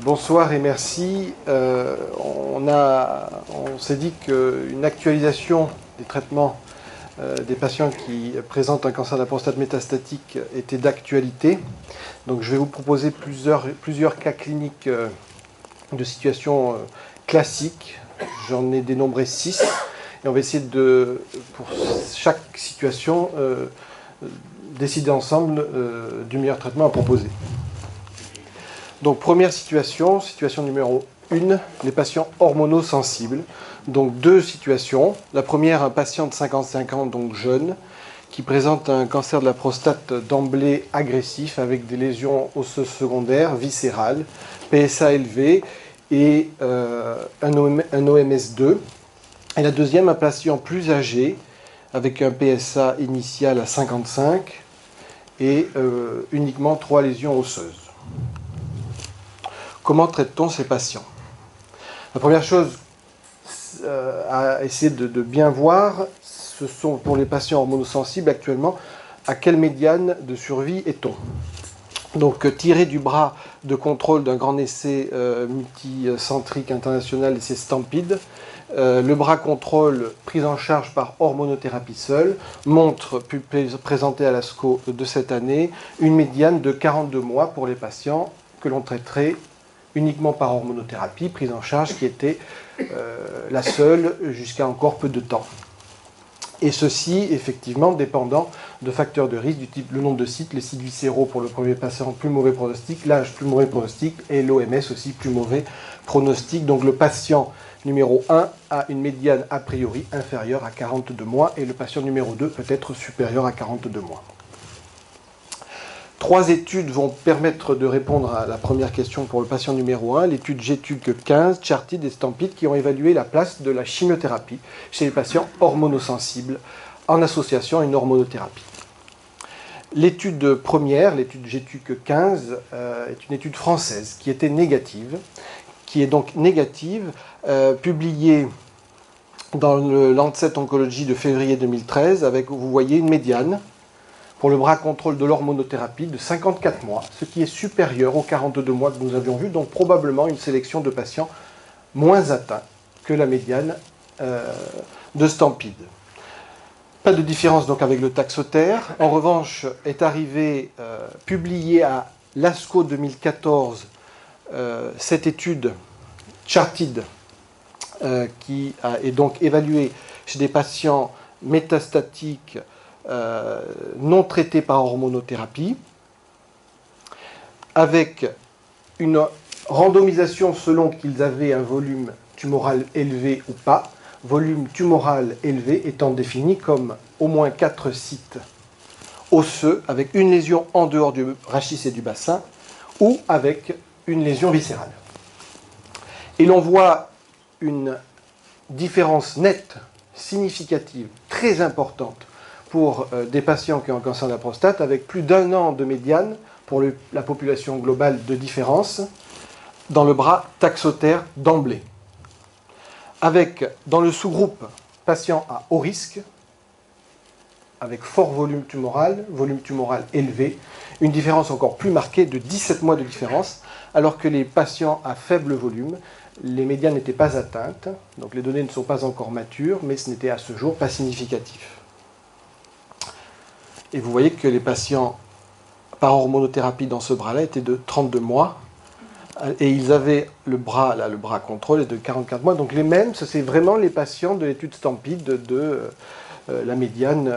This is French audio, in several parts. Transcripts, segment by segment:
Bonsoir et merci. On s'est dit qu'une actualisation des traitements des patients qui présentent un cancer de la prostate métastatique était d'actualité. Donc je vais vous proposer plusieurs cas cliniques de situations classiques. J'en ai dénombré 6 et on va essayer pour chaque situation, décider ensemble du meilleur traitement à proposer. Donc première situation numéro 1, les patients hormonosensibles. Donc deux situations. La première, un patient de 55 ans, donc jeune, qui présente un cancer de la prostate d'emblée agressif avec des lésions osseuses secondaires, viscérales, PSA élevé et un OMS2. Et la deuxième, un patient plus âgé avec un PSA initial à 55 et uniquement 3 lésions osseuses. Comment traite-t-on ces patients? La première chose à essayer de bien voir, ce sont pour les patients hormonosensibles actuellement, à quelle médiane de survie est-on? Donc tiré du bras de contrôle d'un grand essai multicentrique international, l'essai STAMPEDE, le bras contrôle pris en charge par hormonothérapie seule montre, présenté à l'ASCO de cette année, une médiane de 42 mois pour les patients que l'on traiterait uniquement par hormonothérapie, prise en charge qui était la seule jusqu'à encore peu de temps. Et ceci, effectivement, dépendant de facteurs de risque du type le nombre de sites, les sites viscéraux pour le premier patient, plus mauvais pronostic, l'âge, plus mauvais pronostic, et l'OMS aussi, plus mauvais pronostic. Donc le patient numéro 1 a une médiane a priori inférieure à 42 mois, et le patient numéro 2 peut être supérieur à 42 mois. 3 études vont permettre de répondre à la première question pour le patient numéro 1, l'étude GETUC 15, CHARTID et STAMPEDE, qui ont évalué la place de la chimiothérapie chez les patients hormonosensibles en association à une hormonothérapie. L'étude première, l'étude GETUC 15, est une étude française qui était négative, qui est donc négative, publiée dans le Lancet Oncology de février 2013, avec, vous voyez, une médiane pour le bras contrôle de l'hormonothérapie de 54 mois, ce qui est supérieur aux 42 mois que nous avions vus, donc probablement une sélection de patients moins atteints que la médiane de STAMPEDE. Pas de différence donc avec le Taxotere. En revanche, est arrivé, publié à l'ASCO 2014, cette étude CHARTID, qui est donc évaluée chez des patients métastatiques non traités par hormonothérapie, avec une randomisation selon qu'ils avaient un volume tumoral élevé ou pas, volume tumoral élevé étant défini comme au moins 4 sites osseux avec une lésion en dehors du rachis et du bassin ou avec une lésion viscérale. Et l'on voit une différence nette, significative, très importante pour des patients qui ont un cancer de la prostate, avec plus d'1 an de médiane pour la population globale de différence, dans le bras Taxotere d'emblée. Avec, dans le sous-groupe, patients à haut risque, avec fort volume tumoral élevé, une différence encore plus marquée de 17 mois de différence, alors que les patients à faible volume, les médianes n'étaient pas atteintes, donc les données ne sont pas encore matures, mais ce n'était à ce jour pas significatif. Et vous voyez que les patients par hormonothérapie dans ce bras-là étaient de 32 mois. Et ils avaient le bras contrôle est de 44 mois. Donc les mêmes, c'est vraiment les patients de l'étude STAMPEDE de la médiane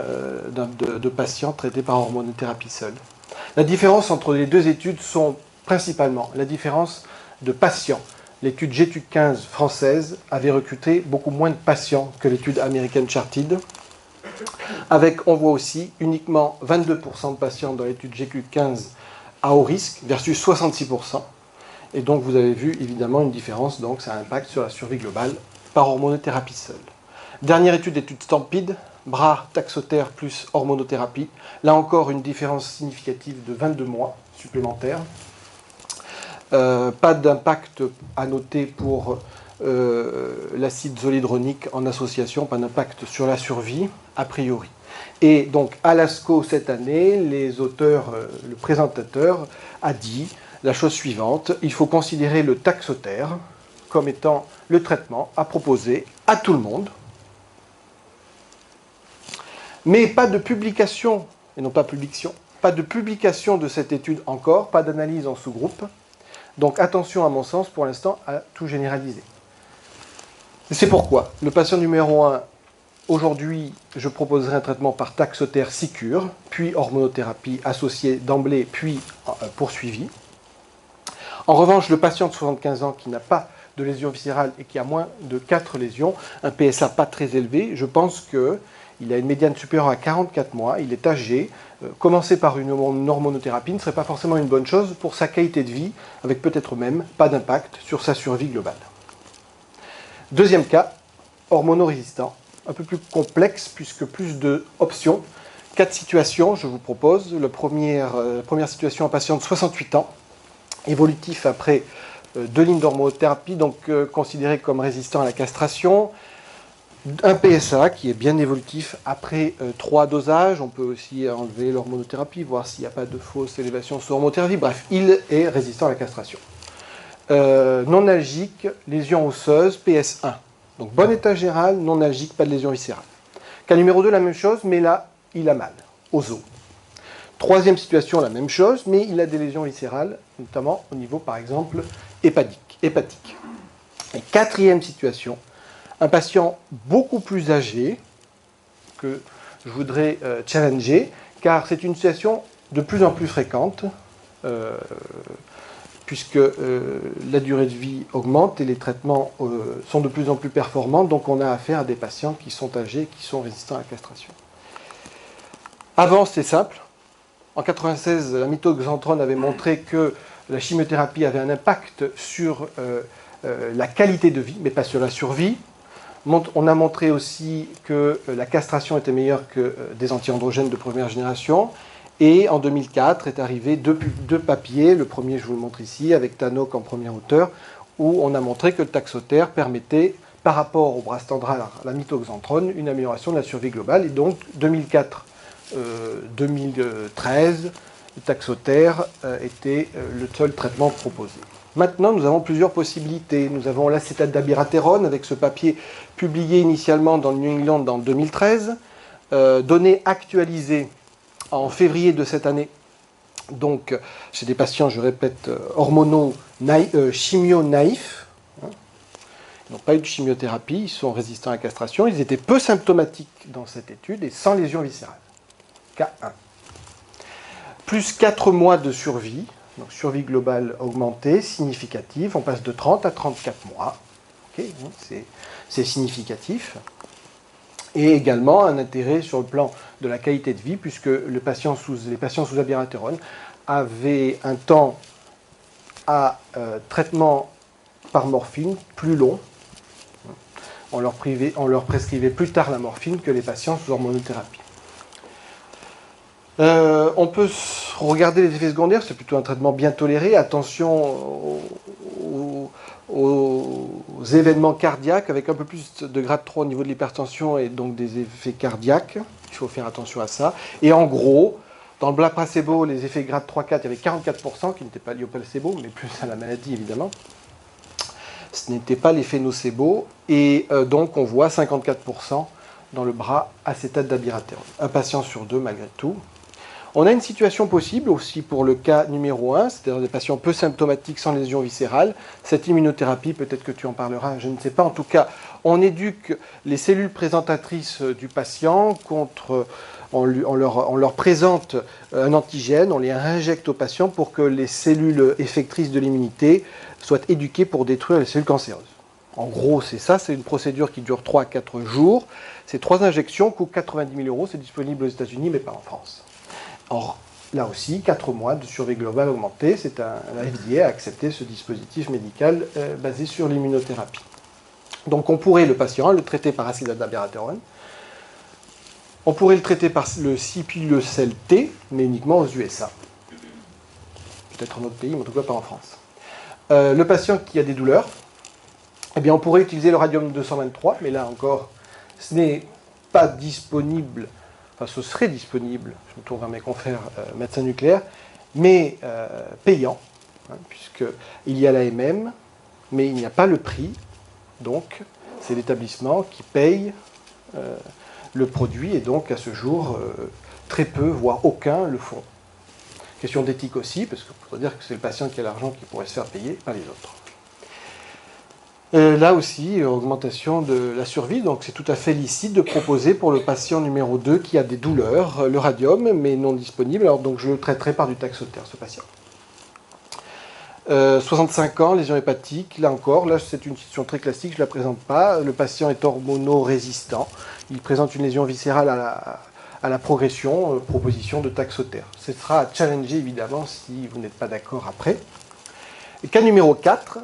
de patients traités par hormonothérapie seule. La différence entre les deux études sont principalement la différence de patients. L'étude GETUC 15 française avait recruté beaucoup moins de patients que l'étude américaine CHARTID. Avec, on voit aussi, uniquement 22% de patients dans l'étude GETUC 15 à haut risque versus 66%. Et donc vous avez vu évidemment une différence, donc ça a un impact sur la survie globale par hormonothérapie seule. Dernière étude, l'étude STAMPEDE, bras Taxotere plus hormonothérapie. Là encore une différence significative de 22 mois supplémentaires. Pas d'impact à noter pour l'acide zoledronique en association, pas d'impact sur la survie, a priori. Et donc à l'ASCO cette année, les auteurs, le présentateur a dit la chose suivante, il faut considérer le Taxotere comme étant le traitement à proposer à tout le monde, mais pas de publication, et non pas publication, pas de publication de cette étude encore, pas d'analyse en sous-groupe. Donc attention à mon sens pour l'instant à tout généraliser. C'est pourquoi le patient numéro 1, aujourd'hui, je proposerai un traitement par Taxotere Sicure, puis hormonothérapie associée d'emblée, puis poursuivie. En revanche, le patient de 75 ans qui n'a pas de lésions viscérales et qui a moins de 4 lésions, un PSA pas très élevé, je pense qu'il a une médiane supérieure à 44 mois, il est âgé, commencer par une hormonothérapie ne serait pas forcément une bonne chose pour sa qualité de vie, avec peut-être même pas d'impact sur sa survie globale. Deuxième cas, hormonorésistant, un peu plus complexe puisque plus d'options. 4 situations, je vous propose. La première situation, un patient de 68 ans, évolutif après 2 lignes d'hormonothérapie, donc considéré comme résistant à la castration. Un PSA qui est bien évolutif après 3 dosages. On peut aussi enlever l'hormonothérapie, voir s'il n'y a pas de fausse élévation sur hormonothérapie. Bref, il est résistant à la castration. Non-algique, lésion osseuse, PS1. Donc bon état général, non-algique, pas de lésion viscérale. Cas numéro 2, la même chose, mais là, il a mal, aux os. Troisième situation, la même chose, mais il a des lésions viscérales, notamment au niveau, par exemple, hépatique. Et quatrième situation, un patient beaucoup plus âgé que je voudrais challenger, car c'est une situation de plus en plus fréquente, puisque la durée de vie augmente et les traitements sont de plus en plus performants, donc on a affaire à des patients qui sont âgés, qui sont résistants à la castration. Avant, c'était simple. En 1996, la mitoxantrone avait montré que la chimiothérapie avait un impact sur la qualité de vie, mais pas sur la survie. On a montré aussi que la castration était meilleure que des antiandrogènes de première génération. Et en 2004 est arrivé deux papiers, le premier je vous le montre ici, avec Tannock en premier auteur, où on a montré que le Taxotere permettait, par rapport au bras standard, la mitoxantrone, une amélioration de la survie globale. Et donc 2004-2013, le Taxotere était le seul traitement proposé. Maintenant, nous avons plusieurs possibilités. Nous avons l'acétate d'abiraterone, avec ce papier publié initialement dans le New England en 2013, données actualisées en février de cette année, donc chez des patients, je répète, chimio-naïfs, ils n'ont pas eu de chimiothérapie, ils sont résistants à la castration, ils étaient peu symptomatiques dans cette étude et sans lésion viscérale. Cas 1. Plus 4 mois de survie, donc survie globale augmentée, significative, on passe de 30 à 34 mois, okay, c'est significatif. Et également un intérêt sur le plan de la qualité de vie, puisque les patients sous abiraterone avaient un temps à traitement par morphine plus long. On leur prescrivait plus tard la morphine que les patients sous hormonothérapie. On peut regarder les effets secondaires, c'est plutôt un traitement bien toléré. Attention aux événements cardiaques, avec un peu plus de grade 3 au niveau de l'hypertension et donc des effets cardiaques. Il faut faire attention à ça. Et en gros, dans le bras placebo, les effets grade 3-4, il y avait 44% qui n'étaient pas liés au placebo, mais plus à la maladie évidemment. Ce n'était pas l'effet nocebo. Et donc on voit 54% dans le bras acétate d'abiraterone. Un patient sur 2 malgré tout. On a une situation possible aussi pour le cas numéro 1, c'est-à-dire des patients peu symptomatiques sans lésion viscérale. Cette immunothérapie, peut-être que tu en parleras, je ne sais pas. En tout cas, on éduque les cellules présentatrices du patient contre... On leur présente un antigène, on les injecte au patient pour que les cellules effectrices de l'immunité soient éduquées pour détruire les cellules cancéreuses. En gros, c'est ça, c'est une procédure qui dure 3 à 4 jours. Ces 3 injections coûtent 90 000 €, c'est disponible aux États-Unis, mais pas en France. Or, là aussi, 4 mois de survie globale augmentée, la FDA a accepté ce dispositif médical basé sur l'immunothérapie. Donc on pourrait, le patient, le traiter par acétate d'abiraterone. On pourrait le traiter par le Sipuleucel T, mais uniquement aux USA. Peut-être en autre pays, mais en tout cas pas en France. Le patient qui a des douleurs, eh bien on pourrait utiliser le radium-223, mais là encore, ce n'est pas disponible. Enfin, ce serait disponible, je me tourne vers mes confrères médecins nucléaires, mais payant. puisqu'il y a l'AMM, mais il n'y a pas le prix, donc c'est l'établissement qui paye le produit, et donc à ce jour, très peu, voire aucun, le font. Question d'éthique aussi, parce qu'on pourrait dire que c'est le patient qui a l'argent qui pourrait se faire payer, pas les autres. Là aussi, augmentation de la survie, donc c'est tout à fait licite de proposer pour le patient numéro 2 qui a des douleurs, le radium, mais non disponible, alors donc je le traiterai par du Taxotere, ce patient. 65 ans, lésion hépatique, là encore, là c'est une situation très classique, je ne la présente pas, le patient est hormonorésistant, il présente une lésion viscérale à la progression, proposition de Taxotere. Ce sera à challenger évidemment si vous n'êtes pas d'accord après. Et cas numéro 4,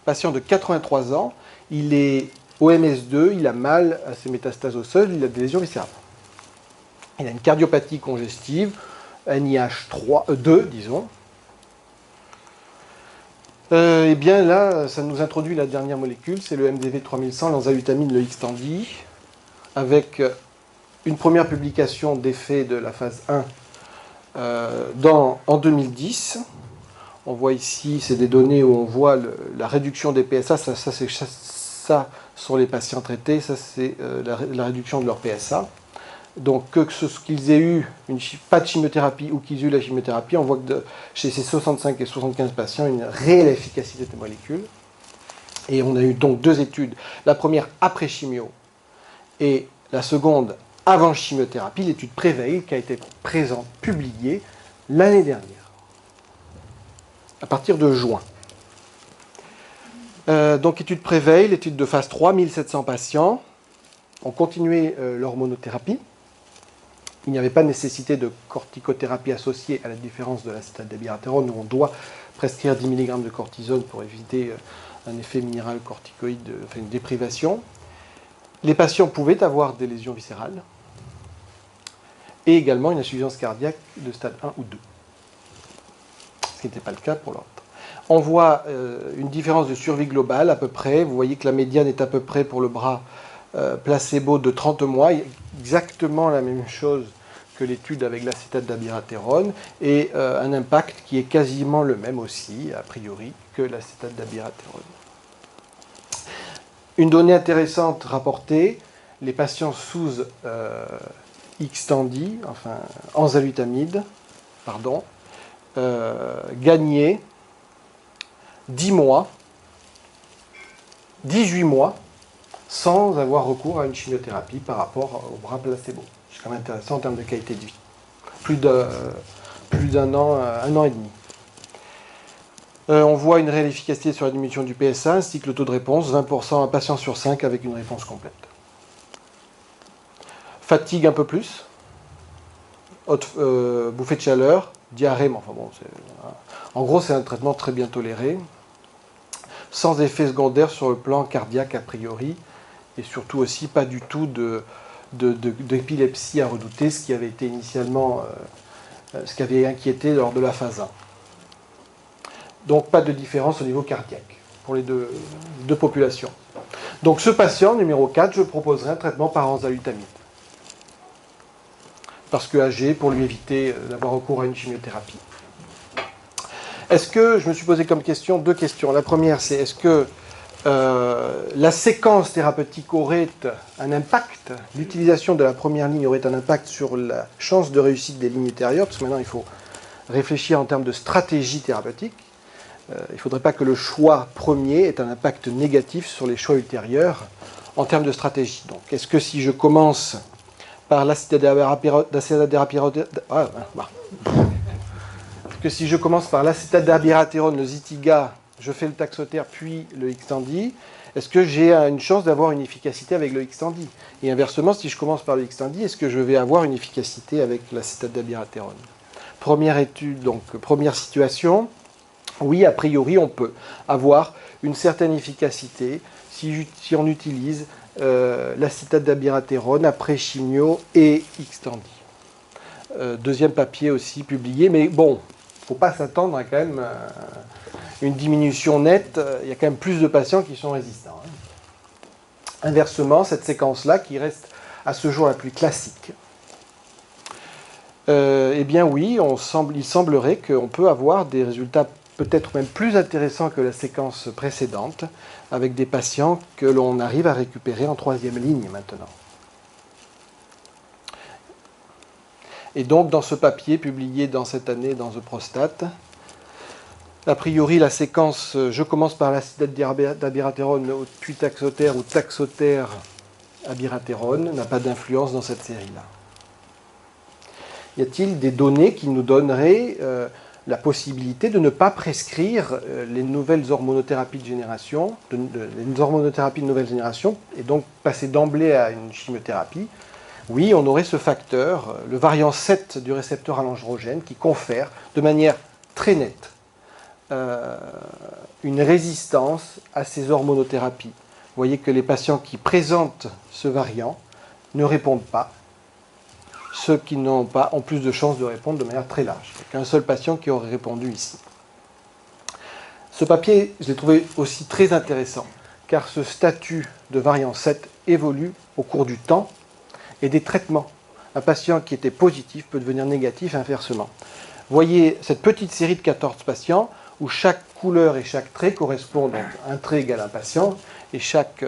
patient de 83 ans, il est OMS2, il a mal à ses métastases osseuses, il a des lésions viscérales. Il a une cardiopathie congestive, NIH2, disons. Et bien là, ça nous introduit la dernière molécule, c'est le MDV 3100, l'enzalutamide, le Xtandi, avec une première publication d'effet de la phase 1 en 2010. On voit ici, c'est des données où on voit la réduction des PSA, ça sont les patients traités, ça c'est la réduction de leur PSA. Donc qu'ils aient eu pas de chimiothérapie ou qu'ils aient eu la chimiothérapie, on voit que chez ces 65 et 75 patients, une réelle efficacité de molécules. Et on a eu donc 2 études, la première après chimio et la seconde avant chimiothérapie, l'étude Prevail qui a été publiée l'année dernière, à partir de juin. Donc étude Prevail, l'étude de phase 3, 1700 patients ont continué l'hormonothérapie. Il n'y avait pas de nécessité de corticothérapie associée, à la différence de l'acétate d'abiraterone, où on doit prescrire 10 mg de cortisone pour éviter un effet minéral corticoïde, enfin une déprivation. Les patients pouvaient avoir des lésions viscérales et également une insuffisance cardiaque de stade 1 ou 2, ce qui n'était pas le cas pour l'autre. On voit une différence de survie globale à peu près. Vous voyez que la médiane est à peu près pour le bras placebo de 30 mois, exactement la même chose que l'étude avec l'acétate d'abiraterone, et un impact qui est quasiment le même aussi, a priori, que l'acétate d'abiraterone. Une donnée intéressante rapportée, les patients sous Xtandi, enfin enzalutamide, gagnaient 10 mois, 18 mois, sans avoir recours à une chimiothérapie par rapport au bras placebo. C'est quand même intéressant en termes de qualité de vie. Plus d'un an, 1 an et demi. On voit une réelle efficacité sur la diminution du PSA, ainsi que le taux de réponse, 20% un patient sur 5 avec une réponse complète. Fatigue un peu plus, bouffée de chaleur, diarrhée, mais enfin bon, en gros c'est un traitement très bien toléré, sans effet secondaire sur le plan cardiaque a priori, et surtout aussi pas du tout d'épilepsie à redouter, ce qui avait été initialement, ce qui avait inquiété lors de la phase 1. Donc pas de différence au niveau cardiaque pour les deux populations. Donc ce patient, numéro 4, je proposerai un traitement par enzalutamide. Parce que âgé, pour lui éviter d'avoir recours à une chimiothérapie. Est-ce que, je me suis posé comme question 2 questions. La première, c'est est-ce que la séquence thérapeutique aurait un impact, l'utilisation de la première ligne aurait un impact sur la chance de réussite des lignes ultérieures, parce que maintenant il faut réfléchir en termes de stratégie thérapeutique. Il ne faudrait pas que le choix premier ait un impact négatif sur les choix ultérieurs en termes de stratégie. Donc, est-ce que si je commence par l'acétate d'abiraterone, le Zytiga, je fais le Taxotere puis le Xtandi, est-ce que j'ai une chance d'avoir une efficacité avec le Xtandi? Et inversement, si je commence par le Xtandi, est-ce que je vais avoir une efficacité avec l'acétate d'abiraterone? Première étude, donc première situation, oui, a priori, on peut avoir une certaine efficacité si on utilise l'acétate d'abiraterone après chimio et Xtandi. Deuxième papier aussi publié, mais bon, il ne faut pas s'attendre à quand même une diminution nette. Il y a quand même plus de patients qui sont résistants. Inversement, cette séquence-là, qui reste à ce jour la plus classique, eh bien oui, il semblerait qu'on peut avoir des résultats peut-être même plus intéressant que la séquence précédente, avec des patients que l'on arrive à récupérer en 3e ligne maintenant. Et donc, dans ce papier publié dans cette année dans The Prostate, a priori, la séquence, je commence par l'acétate d'abiraterone au taxotère ou taxotère abiraterone, n'a pas d'influence dans cette série-là. Y a-t-il des données qui nous donneraient la possibilité de ne pas prescrire les nouvelles hormonothérapies de génération, les hormonothérapies de nouvelle génération, et donc passer d'emblée à une chimiothérapie? Oui, on aurait ce facteur, le variant 7 du récepteur à l'androgène, qui confère de manière très nette une résistance à ces hormonothérapies. Vous voyez que les patients qui présentent ce variant ne répondent pas. Ceux qui n'ont pas ont plus de chances de répondre de manière très large. Il n'y a qu'un seul patient qui aurait répondu ici. Ce papier, je l'ai trouvé aussi très intéressant, car ce statut de variant 7 évolue au cours du temps et des traitements. Un patient qui était positif peut devenir négatif inversement. Voyez cette petite série de 14 patients où chaque couleur et chaque trait correspondent, donc un trait égale un patient, et chaque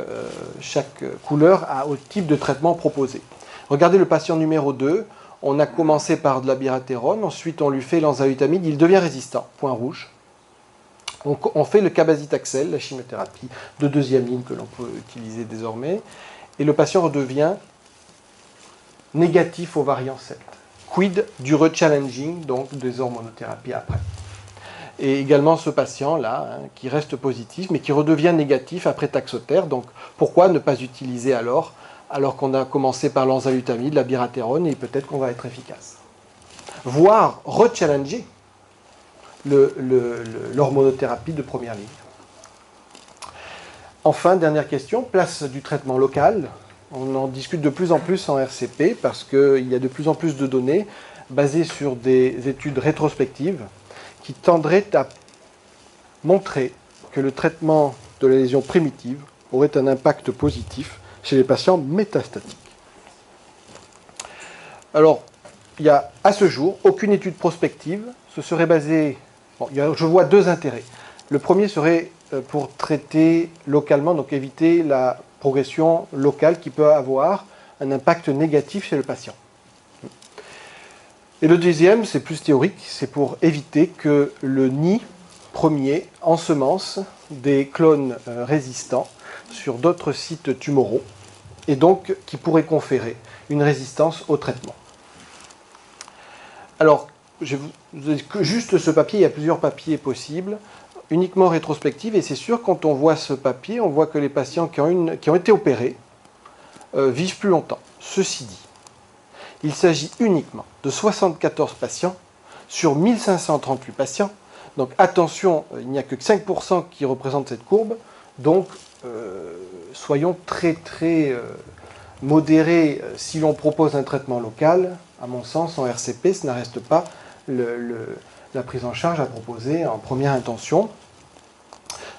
couleur a au type de traitement proposé. Regardez le patient numéro 2, on a commencé par de l'abiraterone, ensuite on lui fait l'enzalutamide, il devient résistant, point rouge. On fait le cabazitaxel, la chimiothérapie de 2e ligne que l'on peut utiliser désormais, et le patient redevient négatif au variant 7. Quid du rechallenging, donc des hormonothérapies après. Et également ce patient-là, qui reste positif, mais qui redevient négatif après taxotère. Donc pourquoi ne pas utiliser alors qu'on a commencé par l'enzalutamide, l'abiraterone, et peut-être qu'on va être efficace. Voire rechallenger l'hormonothérapie de première ligne. Enfin, dernière question, place du traitement local. On en discute de plus en plus en RCP parce qu'il y a de plus en plus de données basées sur des études rétrospectives qui tendraient à montrer que le traitement de la lésion primitive aurait un impact positif chez les patients métastatiques. Alors, il n'y a à ce jour aucune étude prospective. Ce serait basé... Bon, je vois 2 intérêts. Le premier serait pour traiter localement, donc éviter la progression locale qui peut avoir un impact négatif chez le patient. Et le deuxième, c'est plus théorique, c'est pour éviter que le nid premier ensemence des clones résistants sur d'autres sites tumoraux, et donc qui pourraient conférer une résistance au traitement. Alors, juste ce papier, il y a plusieurs papiers possibles, uniquement rétrospectifs, et c'est sûr, quand on voit ce papier, on voit que les patients qui ont été opérés vivent plus longtemps. Ceci dit, il s'agit uniquement de 74 patients sur 1538 patients. Donc attention, il n'y a que 5% qui représentent cette courbe. Donc soyons très très modérés si l'on propose un traitement local. À mon sens, en RCP, ce ne reste pas la prise en charge à proposer en première intention.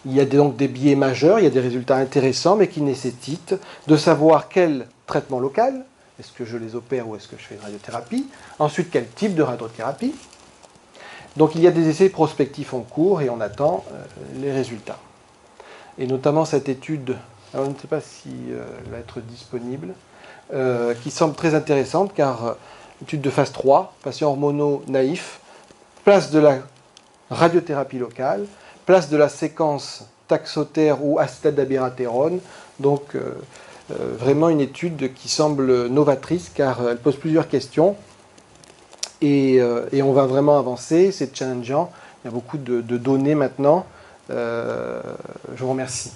Il y a donc des biais majeurs, il y a des résultats intéressants, mais qui nécessitent de savoir quel traitement local. Est-ce que je les opère ou est-ce que je fais une radiothérapie? Ensuite, quel type de radiothérapie? Donc il y a des essais prospectifs en cours et on attend les résultats. Et notamment cette étude, alors je ne sais pas si elle va être disponible, qui semble très intéressante car étude de phase 3, patients hormonaux naïfs, place de la radiothérapie locale, place de la séquence taxotère ou acétate d'abiraterone, donc vraiment une étude qui semble novatrice car elle pose plusieurs questions et on va vraiment avancer, c'est challengeant, il y a beaucoup de données maintenant. Je vous remercie.